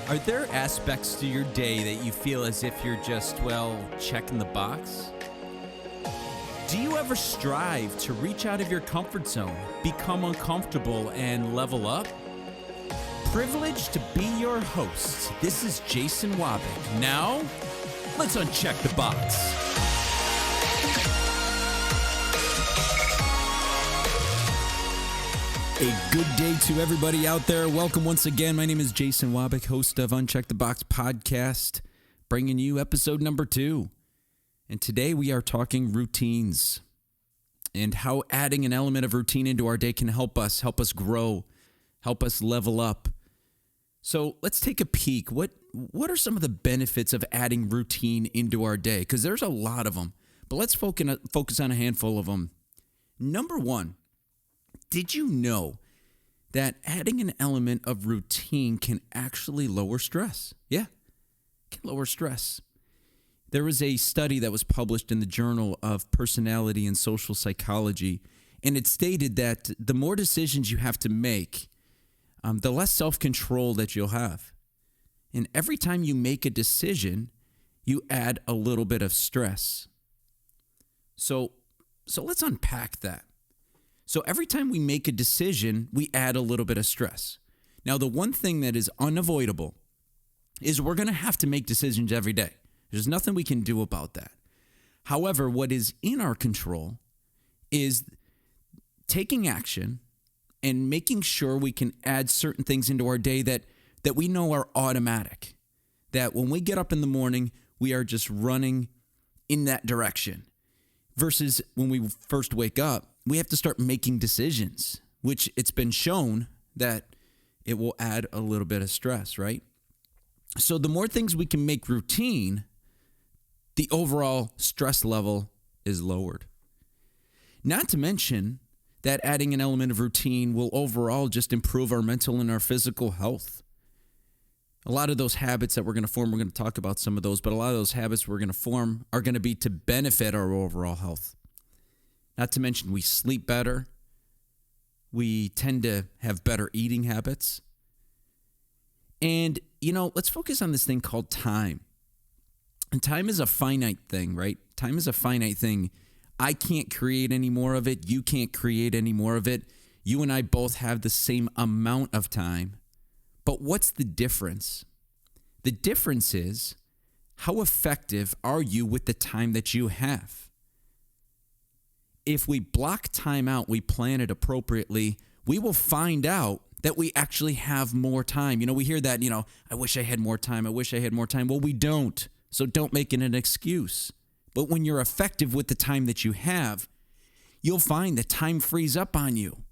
Are there aspects to your day that you feel as if you're just, checking the box? Do you ever strive to reach out of your comfort zone, become uncomfortable, and level up? Privileged to be your host, this is Jason Wabick. Now, let's uncheck the box. A good day to everybody out there. Welcome once again. My name is Jason Wabick, host of Uncheck the Box podcast, bringing you episode number 2. And today we are talking routines and how adding an element of routine into our day can help us grow, help us level up. So let's take a peek. What are some of the benefits of adding routine into our day? Because there's a lot of them, but let's focus on a handful of them. Number 1. Did you know that adding an element of routine can actually lower stress? Yeah, it can lower stress. There was a study that was published in the Journal of Personality and Social Psychology, and it stated that the more decisions you have to make, the less self-control that you'll have. And every time you make a decision, you add a little bit of stress. So let's unpack that. So every time we make a decision, we add a little bit of stress. Now, the one thing that is unavoidable is we're going to have to make decisions every day. There's nothing we can do about that. However, what is in our control is taking action and making sure we can add certain things into our day that we know are automatic. That when we get up in the morning, we are just running in that direction. Versus when we first wake up, we have to start making decisions, which it's been shown that it will add a little bit of stress, right? So the more things we can make routine, the overall stress level is lowered. Not to mention that adding an element of routine will overall just improve our mental and our physical health. A lot of those habits that we're going to form, we're going to talk about some of those, but a lot of those habits we're going to form are going to be to benefit our overall health. Not to mention we sleep better. We tend to have better eating habits. And, let's focus on this thing called time. And time is a finite thing, right? Time is a finite thing. I can't create any more of it. You can't create any more of it. You and I both have the same amount of time. But what's the difference? The difference is how effective are you with the time that you have? If we block time out, we plan it appropriately, we will find out that we actually have more time. We hear that, I wish I had more time. I wish I had more time. Well, we don't. So don't make it an excuse. But when you're effective with the time that you have, you'll find that time frees up on you.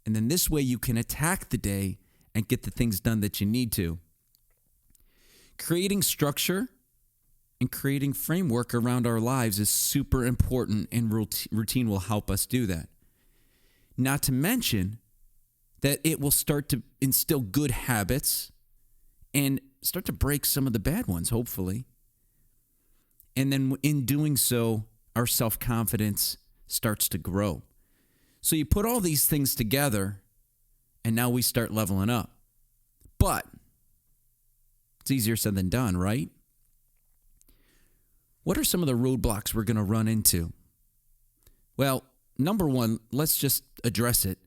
And then this way you can attack the day and get the things done that you need to. Creating structure and creating framework around our lives is super important, and routine will help us do that. Not to mention that it will start to instill good habits and start to break some of the bad ones, hopefully. And then in doing so, our self-confidence starts to grow. So you put all these things together, and now we start leveling up. But it's easier said than done, right? What are some of the roadblocks we're going to run into? Well, number 1, let's just address it.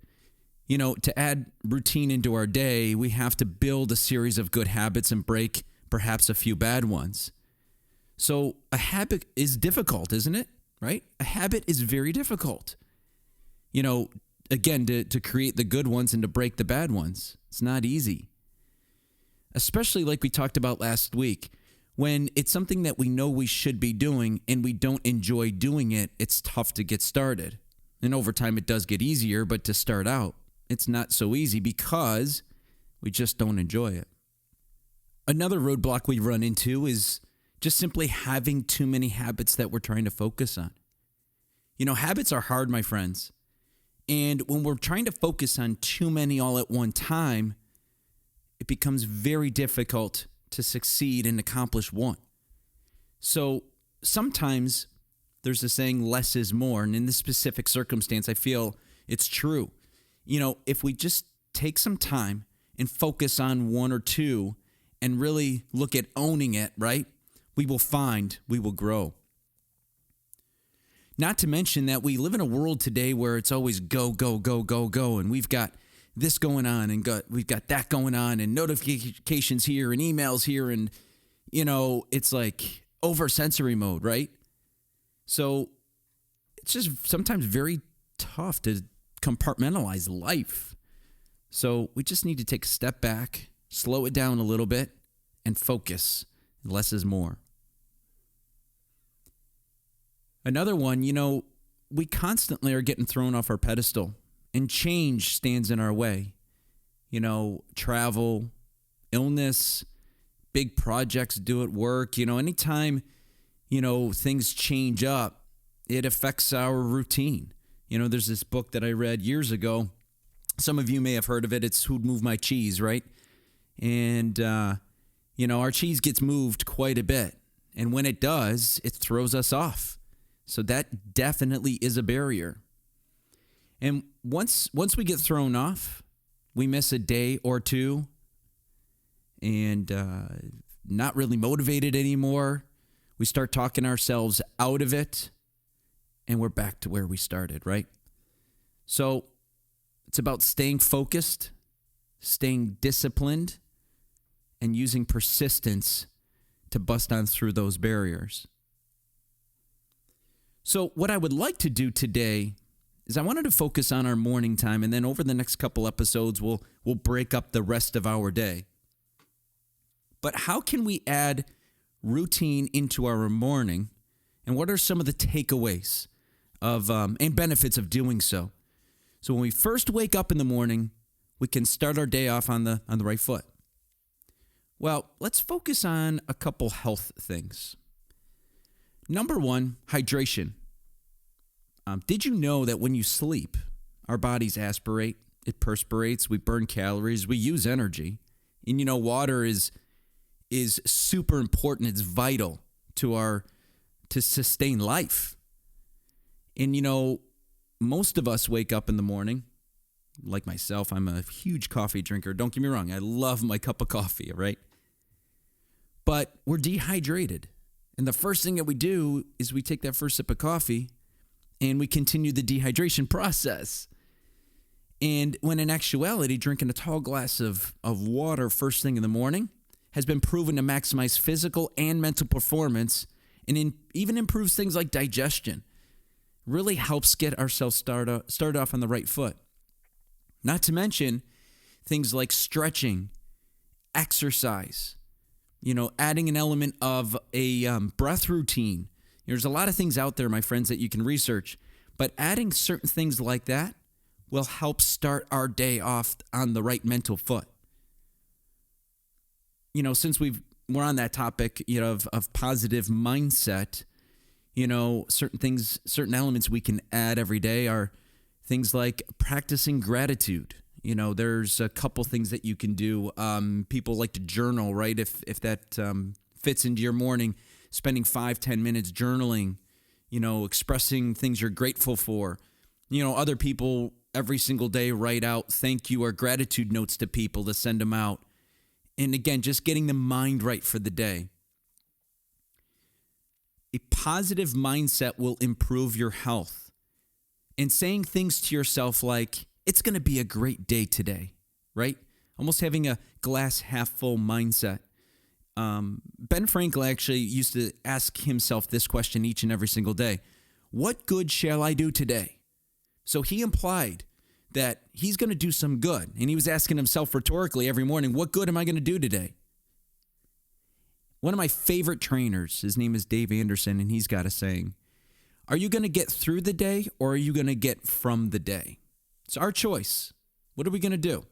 To add routine into our day, we have to build a series of good habits and break perhaps a few bad ones. So a habit is difficult, isn't it? Right? A habit is very difficult. Again, to create the good ones and to break the bad ones. It's not easy. Especially like we talked about last week. When it's something that we know we should be doing and we don't enjoy doing it, it's tough to get started. And over time, it does get easier, but to start out, it's not so easy because we just don't enjoy it. Another roadblock we run into is just simply having too many habits that we're trying to focus on. Habits are hard, my friends. And when we're trying to focus on too many all at one time, it becomes very difficult to succeed and accomplish one. So sometimes there's a saying, less is more. And in this specific circumstance, I feel it's true. If we just take some time and focus on one or two and really look at owning it, right? We will grow. Not to mention that we live in a world today where it's always go, go, go, go, go. And we've got this going on and we've got that going on and notifications here and emails here. And, it's like over sensory mode, right? So it's just sometimes very tough to compartmentalize life. So we just need to take a step back, slow it down a little bit, and focus. Less is more. Another one, we constantly are getting thrown off our pedestal, and change stands in our way. Travel, illness, big projects due at work. Anytime, things change up, it affects our routine. There's this book that I read years ago. Some of you may have heard of it. It's Who'd Move My Cheese, right? And, our cheese gets moved quite a bit. And when it does, it throws us off. So that definitely is a barrier. And once we get thrown off, we miss a day or two and not really motivated anymore. We start talking ourselves out of it, and we're back to where we started, right? So it's about staying focused, staying disciplined, and using persistence to bust on through those barriers. So what I would like to do today is I wanted to focus on our morning time, and then over the next couple episodes, we'll break up the rest of our day. But how can we add routine into our morning, and what are some of the takeaways of and benefits of doing so? So when we first wake up in the morning, we can start our day off on the right foot. Well, let's focus on a couple health things. Number one, hydration. Did you know that when you sleep, our bodies aspirate, it perspirates, we burn calories, we use energy. And water is super important. It's vital to sustain life. And most of us wake up in the morning, like myself, I'm a huge coffee drinker. Don't get me wrong, I love my cup of coffee, right? But we're dehydrated. And the first thing that we do is we take that first sip of coffee and we continue the dehydration process. And when in actuality, drinking a tall glass of water first thing in the morning has been proven to maximize physical and mental performance and even improves things like digestion. Really helps get ourselves started off on the right foot. Not to mention things like stretching, exercise, adding an element of a breath routine. There's a lot of things out there, my friends, that you can research, but adding certain things like that will help start our day off on the right mental foot. Since we're on that topic, of positive mindset, certain elements we can add every day are things like practicing gratitude. There's a couple things that you can do. People like to journal, right? If that fits into your morning, spending 5-10 minutes journaling, expressing things you're grateful for. Other people every single day write out thank you or gratitude notes to people to send them out. And again, just getting the mind right for the day. A positive mindset will improve your health. And saying things to yourself like, it's going to be a great day today, right? Almost having a glass half full mindset. Ben Franklin actually used to ask himself this question each and every single day. What good shall I do today? So he implied that he's going to do some good. And he was asking himself rhetorically every morning, what good am I going to do today? One of my favorite trainers, his name is Dave Anderson, and he's got a saying, are you going to get through the day or are you going to get from the day? It's our choice. What are we going to do?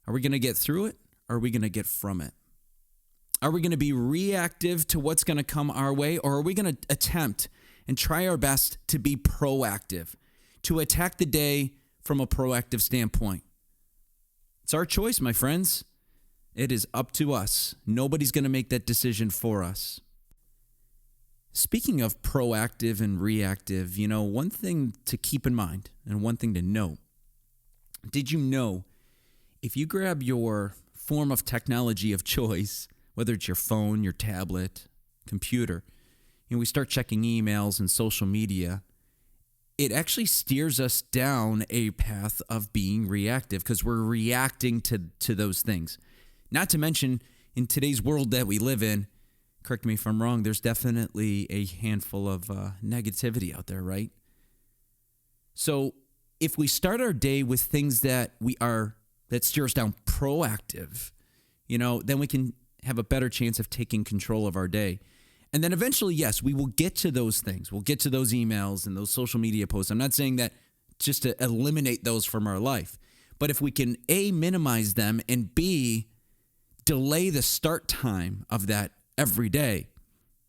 Are we going to get through it or are we going to get from it? Are we going to be reactive to what's going to come our way, or are we going to attempt and try our best to be proactive, to attack the day from a proactive standpoint? It's our choice, my friends. It is up to us. Nobody's going to make that decision for us. Speaking of proactive and reactive, one thing to keep in mind and one thing to know. Did you know if you grab your form of technology of choice, whether it's your phone, your tablet, computer, and we start checking emails and social media, it actually steers us down a path of being reactive because we're reacting to those things. Not to mention, in today's world that we live in, correct me if I'm wrong, there's definitely a handful of negativity out there, right? So if we start our day with things that steer us down proactive, then we can have a better chance of taking control of our day. And then eventually, yes, we will get to those things. We'll get to those emails and those social media posts. I'm not saying that just to eliminate those from our life. But if we can, A, minimize them, and B, delay the start time of that every day,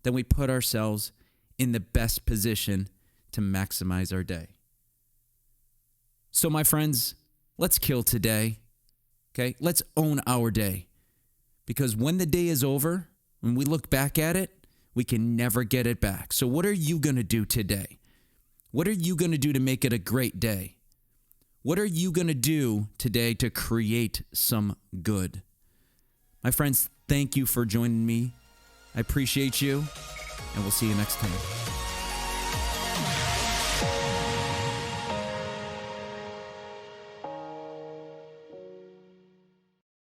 then we put ourselves in the best position to maximize our day. So, my friends, let's kill today, okay? Let's own our day. Because when the day is over, when we look back at it, we can never get it back. So what are you going to do today? What are you going to do to make it a great day? What are you going to do today to create some good? My friends, thank you for joining me. I appreciate you, and we'll see you next time.